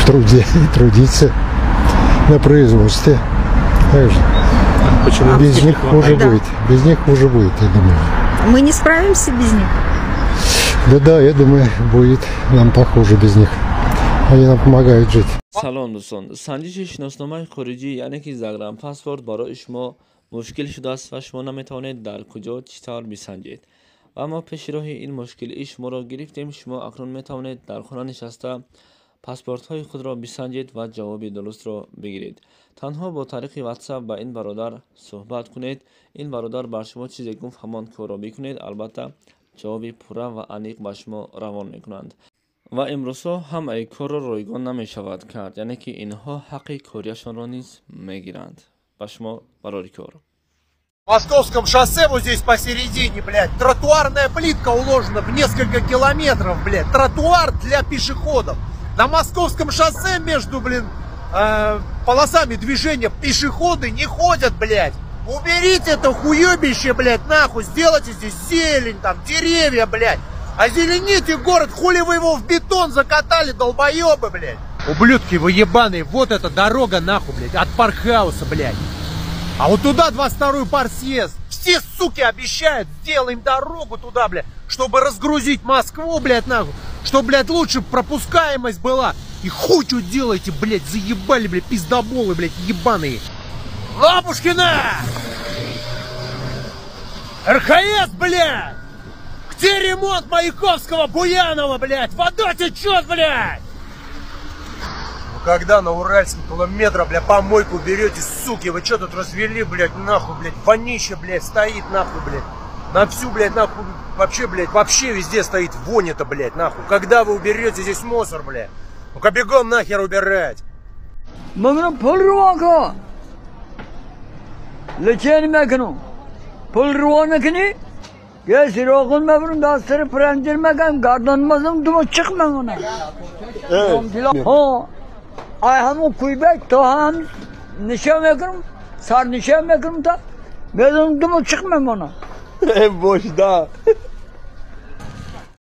труде и трудиться на производстве. Также. Почему? Без них хуже будет. Без них хуже будет, я думаю. Мы не справимся без них. Да, я думаю, будет нам похуже без них. Они нам помогают жить. سلام دوستان، سنجش شناسنامه خروجی یعنی که زگرم پاسپورت برای شما مشکل شده است و شما نمیتوانید در کجا چطور بسنجید و ما پیش راه این مشکل شما را گرفتیم. شما اکنون میتوانید در خانه نشسته پاسپورت های خود را بسنجید و جواب درست را بگیرید. تنها با طریق واتساپ با این برادر صحبت کنید. این برادر بر شما چیزی گفت همان کار را بکنید. البته جواب پوره و عمیق به شما روان میکنند و امروزها هم ای کار را رایگان نمی شود کرد، یعنی که اینها حق کاریشان را نیز میگیرند. به شما برای کار. В Московском шоссе, вот здесь посередине, блядь, тротуарная плитка уложена в несколько километров, блядь. Тротуар для пешеходов. На Московском шоссе между, полосами движения пешеходы не ходят, блядь. Уберите это хуёбище, блядь, нахуй. Сделайте здесь зелень, там, деревья, блядь. Озелените город, хули вы его в бетон закатали, долбоёбы, блядь. Ублюдки вы ебаные, вот эта дорога, нахуй, блядь, от паркхауса, блядь. А вот туда 22-й парсъезд. Все, суки, обещают, сделаем дорогу туда, блядь, чтобы разгрузить Москву, блядь, нахуй. Чтобы, блядь, лучше пропускаемость была. И хуй что делаете, блядь, заебали, блядь, пиздоболы, блядь, ебаные. Лапушкина! РХС, блядь! Где ремонт Маяковского, Буянова, блядь? Вода течет, блядь! Ну когда на Уральске километра, блядь, помойку берете, суки, вы что тут развели, блядь, нахуй, блядь, вонище, блядь, стоит, нахуй, блядь. На всю, блядь, нахуй, вообще, блядь, вообще везде стоит вонь это, блядь, нахуй. Когда вы уберете здесь мусор, блядь? Ну-ка бегом нахер убирать! Ya siroğun mevrum da sırf prendirmegen gardanmazım dumu çıkmam ona. Evet. Ha. Ay hamu kuybek to ham nişan mekirim. Sar nişan mekirim ta. Ben dumu çıkmam ona. Boşda.